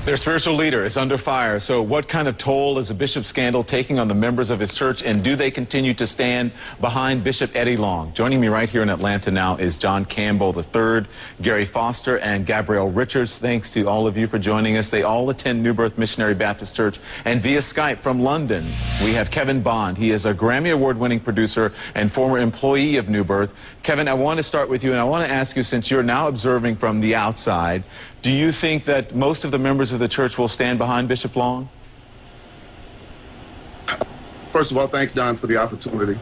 Their spiritual leader is under fire. So what kind of toll is the bishop scandal taking on the members of his church, and do they continue to stand behind Bishop Eddie Long? Joining me right here in Atlanta now is John Campbell III, Gary Foster, and Gabrielle Richards. Thanks to all of you for joining us. They all attend New Birth Missionary Baptist Church. And via Skype from London, we have Kevin Bond. He is a Grammy Award-winning producer and former employee of New Birth. Kevin, I want to start with you, and I want to ask you, since you're now observing from the outside, do you think that most of the members of the church will stand behind Bishop Long? First of all, thanks, Don, for the opportunity.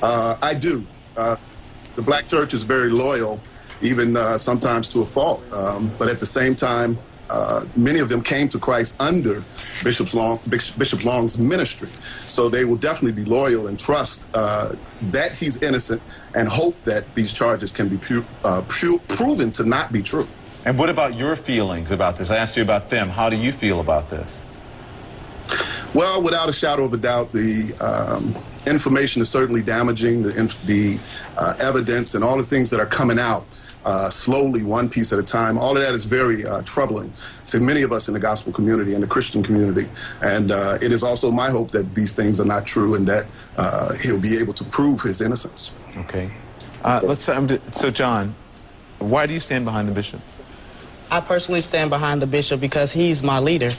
I do. The black church is very loyal, even sometimes to a fault. But at the same time, many of them came to Christ under Bishop Long's ministry. So they will definitely be loyal and trust that he's innocent and hope that these charges can be proven to not be true. And what about your feelings about this? I asked you about them. How do you feel about this? Well, without a shadow of a doubt, the information is certainly damaging. The evidence and all the things that are coming out slowly, one piece at a time, all of that is very troubling to many of us in the gospel community and the Christian community. And it is also my hope that these things are not true and that he'll be able to prove his innocence. Okay. So, John, why do you stand behind the bishop? I personally stand behind the bishop because he's my leader.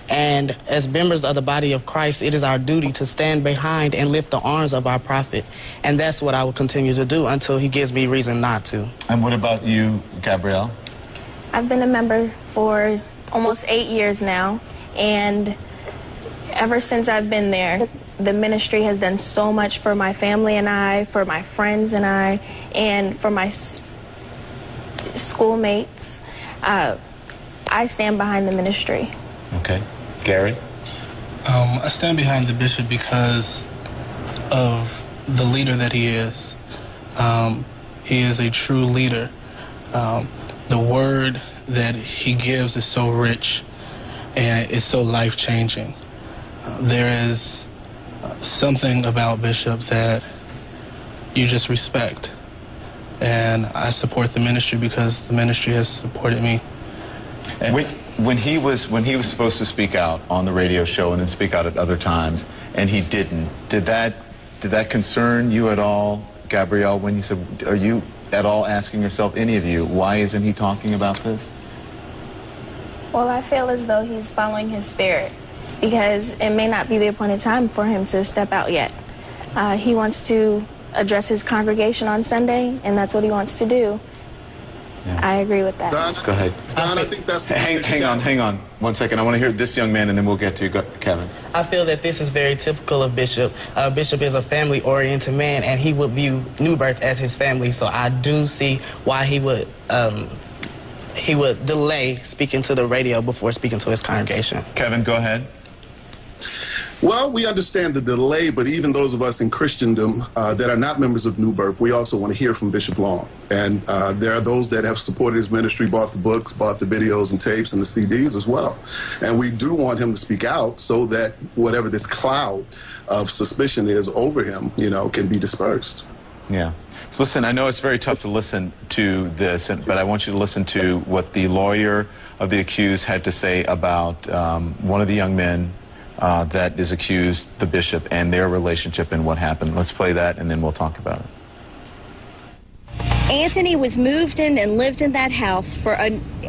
And as members of the body of Christ, it is our duty to stand behind and lift the arms of our prophet. And that's what I will continue to do until he gives me reason not to. And what about you, Gabrielle? I've been a member for almost 8 years now. And ever since I've been there, the ministry has done so much for my family and I, for my friends and I, and for my schoolmates. I stand behind the ministry. Okay. Gary? I stand behind the bishop because of the leader that he is. He is a true leader. The word that he gives is so rich and it's so life-changing. There is something about Bishop that you just respect. And I support the ministry because the ministry has supported me. When he was supposed to speak out on the radio show and then speak out at other times, and he didn't, did that concern you at all, Gabrielle? When you said, are you at all asking yourself, any of you, why isn't he talking about this? Well, I feel as though he's following his spirit because it may not be the appointed time for him to step out yet. He wants to address his congregation on Sunday, and that's what he wants to do. Yeah. I agree with that. Don, go ahead. Don, I think that's the hang on 1 second. I want to hear this young man, and then we'll get to Kevin. I feel that this is very typical of Bishop. Bishop is a family-oriented man, and he would view New Birth as his family. So I do see why he would delay speaking to the radio before speaking to his congregation. Kevin, go ahead. Well, we understand the delay, but even those of us in Christendom that are not members of New Birth, we also want to hear from Bishop Long. And there are those that have supported his ministry, bought the books, bought the videos and tapes and the CDs as well. And we do want him to speak out so that whatever this cloud of suspicion is over him, can be dispersed. Yeah. So listen, I know it's very tough to listen to this, but I want you to listen to what the lawyer of the accused had to say about one of the young men that is accused, the bishop, and their relationship and what happened. Let's play that, and then we'll talk about it. Anthony was moved in and lived in that house for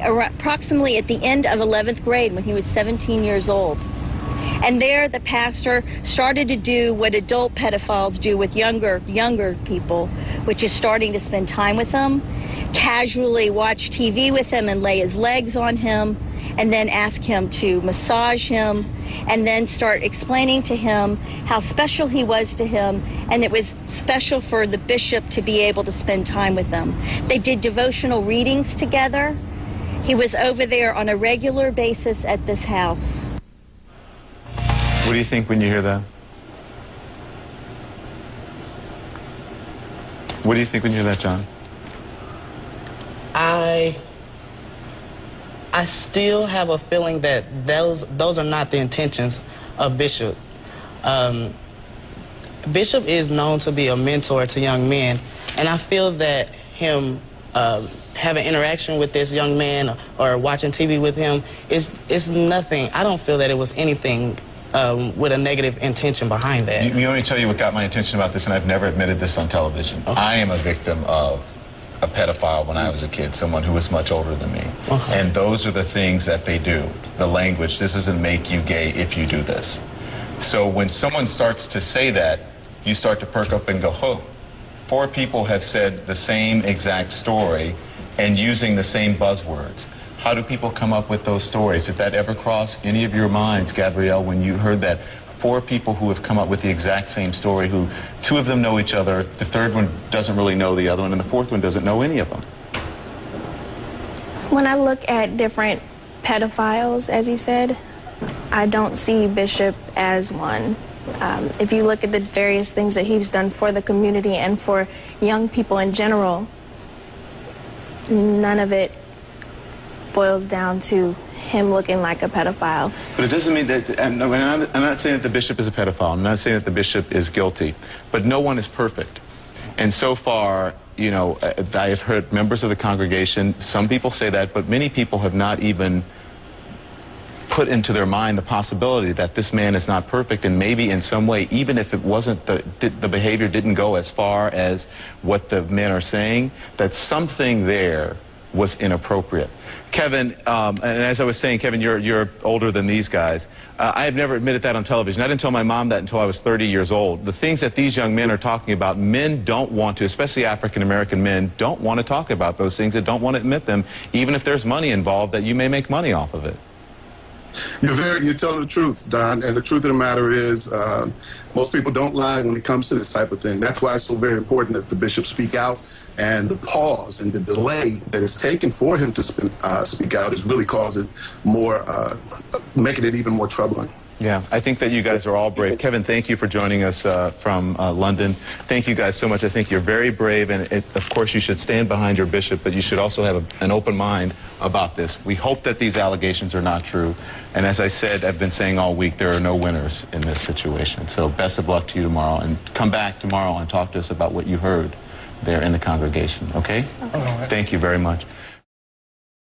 approximately at the end of 11th grade when he was 17 years old. And there the pastor started to do what adult pedophiles do with younger people, which is starting to spend time with them, casually watch TV with him and lay his legs on him, and then ask him to massage him, and then start explaining to him how special he was to him, and it was special for the bishop to be able to spend time with them. They did devotional readings together. He was over there on a regular basis at this house. What do you think when you hear that? What do you think when you hear that, John? I still have a feeling that those are not the intentions of Bishop. Bishop is known to be a mentor to young men, and I feel that him have an interaction with this young man or watching TV with him, it's nothing. I don't feel that it was anything with a negative intention behind that. Let me tell you what got my attention about this, and I've never admitted this on television. Okay. I am a victim of a pedophile when I was a kid, someone who was much older than me. And those are the things that they do. The language, this doesn't make you gay if you do this. So when someone starts to say that, you start to perk up and go, oh, 4 people have said the same exact story and using the same buzzwords. How do people come up with those stories? Did that ever cross any of your minds, Gabrielle, when you heard that 4 people who have come up with the exact same story, who 2 of them know each other, the 3rd one doesn't really know the other one, and the 4th one doesn't know any of them? When I look at different pedophiles, as he said, I don't see Bishop as one. If you look at the various things that he's done for the community and for young people in general, none of it boils down to him looking like a pedophile. But it doesn't mean that, I'm not saying that the bishop is a pedophile. I'm not saying that the bishop is guilty. But no one is perfect. And so far, you know, I have heard members of the congregation, some people say that, but many people have not even put into their mind the possibility that this man is not perfect, and maybe in some way, even if it wasn't the behavior didn't go as far as what the men are saying, that something there was inappropriate. Kevin, and as I was saying, Kevin, you're older than these guys. I have never admitted that on television. I didn't tell my mom that until I was 30 years old. The things that these young men are talking about, men don't want to, especially African-American men, don't want to talk about those things and don't want to admit them, even if there's money involved, that you may make money off of it. You're telling the truth, Don, and the truth of the matter is most people don't lie when it comes to this type of thing. That's why it's so very important that the bishop speak out, and the pause and the delay that is taken for him to speak out is really causing more, making it even more troubling. Yeah, I think that you guys are all brave. Kevin, thank you for joining us from London. Thank you guys so much. I think you're very brave, and of course you should stand behind your bishop, but you should also have an open mind about this. We hope that these allegations are not true. And as I said, I've been saying all week, there are no winners in this situation. So best of luck to you tomorrow, and come back tomorrow and talk to us about what you heard there in the congregation, okay? Thank you very much.